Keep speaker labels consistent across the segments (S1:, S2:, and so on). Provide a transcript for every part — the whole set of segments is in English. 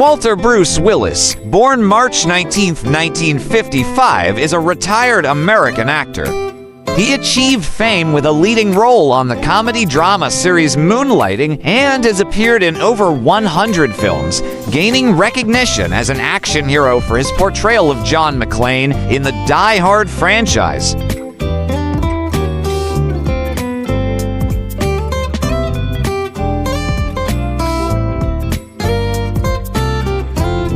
S1: Walter Bruce Willis, born March 19, 1955, is a retired American actor. He achieved fame with a leading role on the comedy-drama series Moonlighting and has appeared in over 100 films, gaining recognition as an action hero for his portrayal of John McClane in the Die Hard franchise.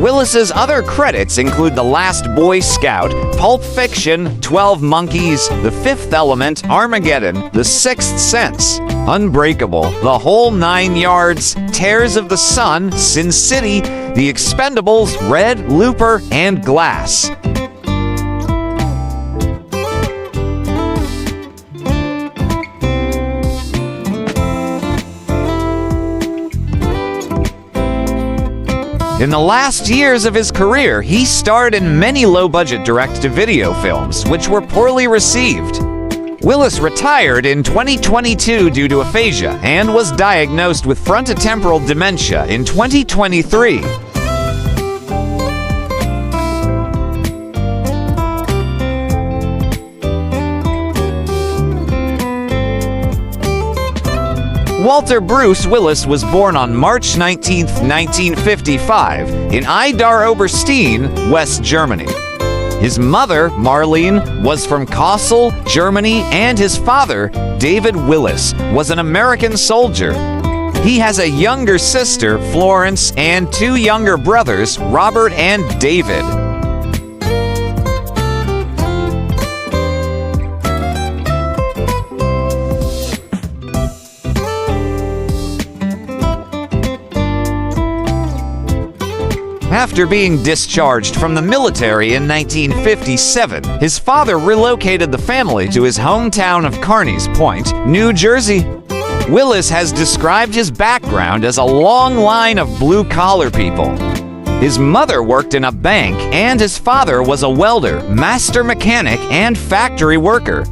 S1: Willis's other credits include The Last Boy Scout, Pulp Fiction, 12 Monkeys, The Fifth Element, Armageddon, The Sixth Sense, Unbreakable, The Whole Nine Yards, Tears of the Sun, Sin City, The Expendables, Red, Looper, and Glass. In the last years of his career, he starred in many low-budget direct-to-video films, which were poorly received. Willis retired in 2022 due to aphasia and was diagnosed with frontotemporal dementia in 2023. Walter Bruce Willis was born on March 19, 1955, in Idar-Oberstein, West Germany. His mother, Marlene, was from Kassel, Germany, and his father, David Willis, was an American soldier. He has a younger sister, Florence, and two younger brothers, Robert and David. After being discharged from the military in 1957, his father relocated the family to his hometown of Carneys Point, New Jersey. Willis has described his background as a long line of blue-collar people. His mother worked in a bank, and his father was a welder, master mechanic, and factory worker.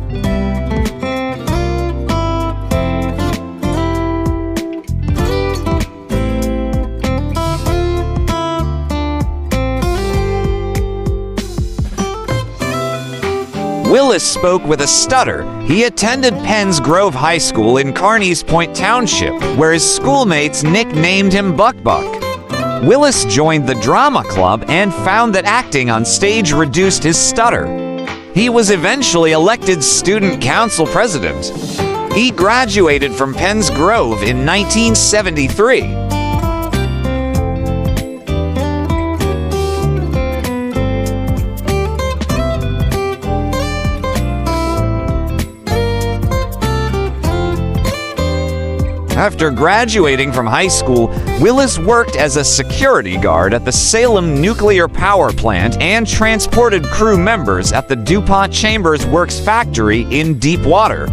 S1: Willis spoke with a stutter. He attended Penns Grove High School in Carneys Point Township, where his schoolmates nicknamed him Buck Buck. Willis joined the drama club and found that acting on stage reduced his stutter. He was eventually elected student council president. He graduated from Penns Grove in 1973. After graduating from high school, Willis worked as a security guard at the Salem Nuclear Power Plant and transported crew members at the DuPont Chambers Works factory in Deepwater.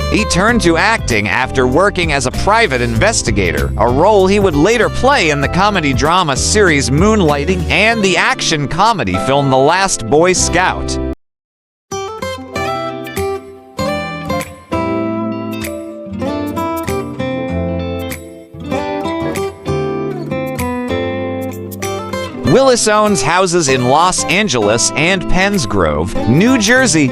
S1: He turned to acting after working as a private investigator, a role he would later play in the comedy-drama series Moonlighting and the action comedy film The Last Boy Scout. Willis owns houses in Los Angeles and Penns Grove, New Jersey.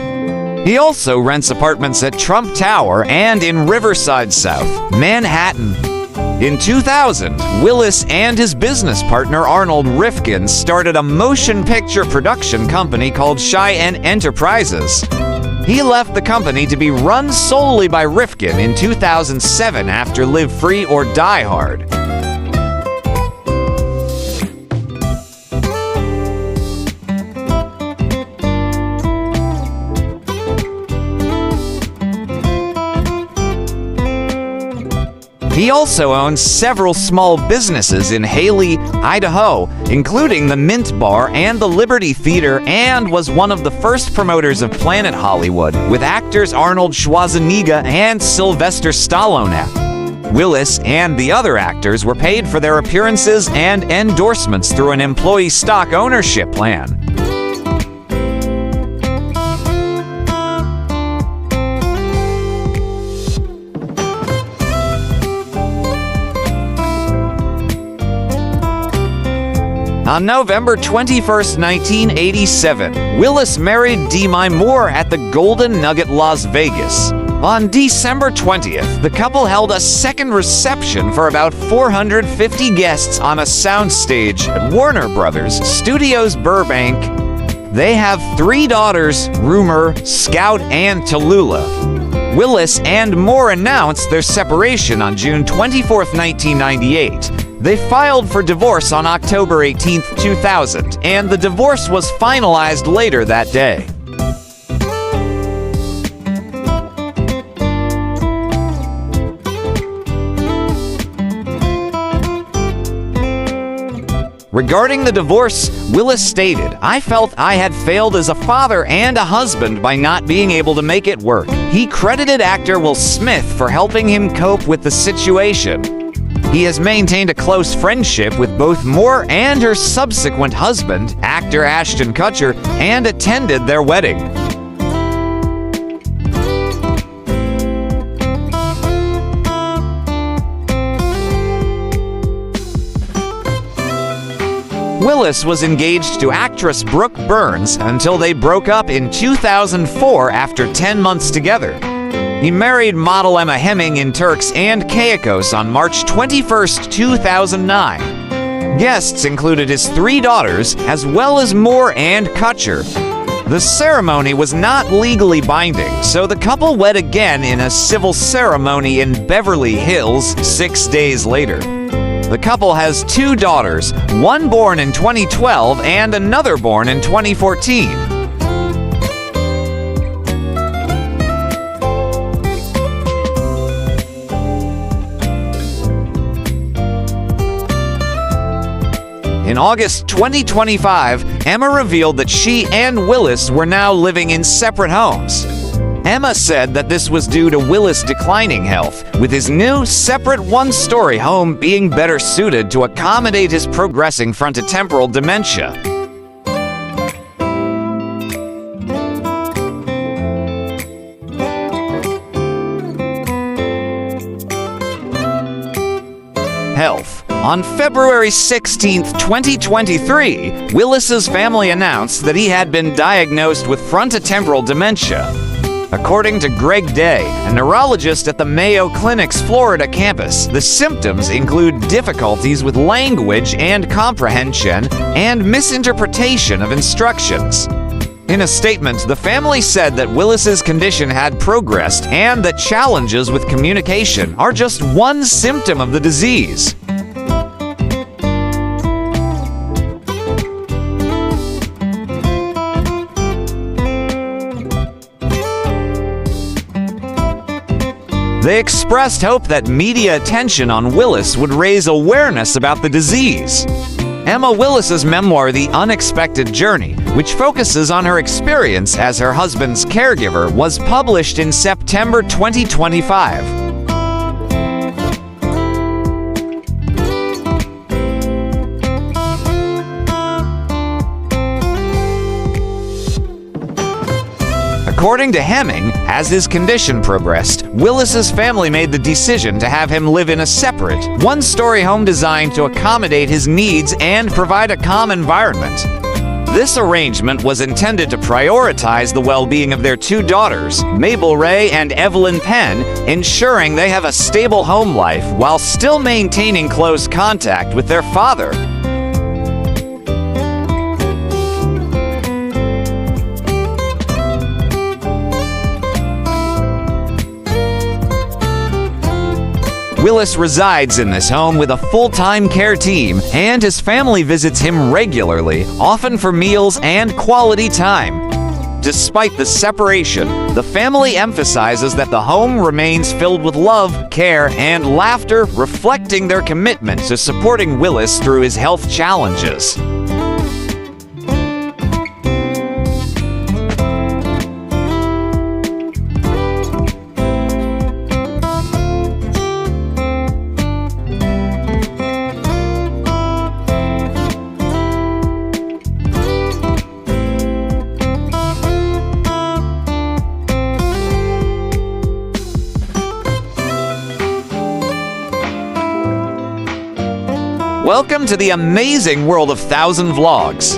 S1: He also rents apartments at Trump Tower and in Riverside South, Manhattan. In 2000, Willis and his business partner Arnold Rifkin started a motion picture production company called Cheyenne Enterprises. He left the company to be run solely by Rifkin in 2007 after Live Free or Die Hard. He also owns several small businesses in Hailey, Idaho, including the Mint Bar and the Liberty Theater, and was one of the first promoters of Planet Hollywood, with actors Arnold Schwarzenegger and Sylvester Stallone. Willis and the other actors were paid for their appearances and endorsements through an employee stock ownership plan. On November 21, 1987, Willis married Demi Moore at the Golden Nugget, Las Vegas. On December 20th, the couple held a second reception for about 450 guests on a soundstage at Warner Brothers Studios Burbank. They have 3 daughters, Rumor, Scout, and Tallulah. Willis and Moore announced their separation on June 24, 1998. They filed for divorce on October 18, 2000, and the divorce was finalized later that day. Regarding the divorce, Willis stated, "I felt I had failed as a father and a husband by not being able to make it work." He credited actor Will Smith for helping him cope with the situation. He has maintained a close friendship with both Moore and her subsequent husband, actor Ashton Kutcher, and attended their wedding. Willis was engaged to actress Brooke Burns until they broke up in 2004 after 10 months together. He married model Emma Hemming in Turks and Caicos on March 21, 2009. Guests included his 3 daughters, as well as Moore and Kutcher. The ceremony was not legally binding, so the couple wed again in a civil ceremony in Beverly Hills 6 days later. The couple has 2 daughters, one born in 2012 and another born in 2014. In August 2025, Emma revealed that she and Willis were now living in separate homes. Emma said that this was due to Willis' declining health, with his new, separate one-story home being better suited to accommodate his progressing frontotemporal dementia. Health. On February 16, 2023, Willis's family announced that he had been diagnosed with frontotemporal dementia. According to Greg Day, a neurologist at the Mayo Clinic's Florida campus, the symptoms include difficulties with language and comprehension and misinterpretation of instructions. In a statement, the family said that Willis's condition had progressed and that challenges with communication are just one symptom of the disease. They expressed hope that media attention on Willis would raise awareness about the disease. Emma Willis's memoir, The Unexpected Journey, which focuses on her experience as her husband's caregiver, was published in September 2025. According to Hemming, as his condition progressed, Willis's family made the decision to have him live in a separate, one-story home designed to accommodate his needs and provide a calm environment. This arrangement was intended to prioritize the well-being of their 2 daughters, Mabel Ray and Evelyn Penn, ensuring they have a stable home life while still maintaining close contact with their father. Willis resides in this home with a full-time care team, and his family visits him regularly, often for meals and quality time. Despite the separation, the family emphasizes that the home remains filled with love, care, and laughter, reflecting their commitment to supporting Willis through his health challenges. Welcome to the amazing world of 1,000 Vlogs.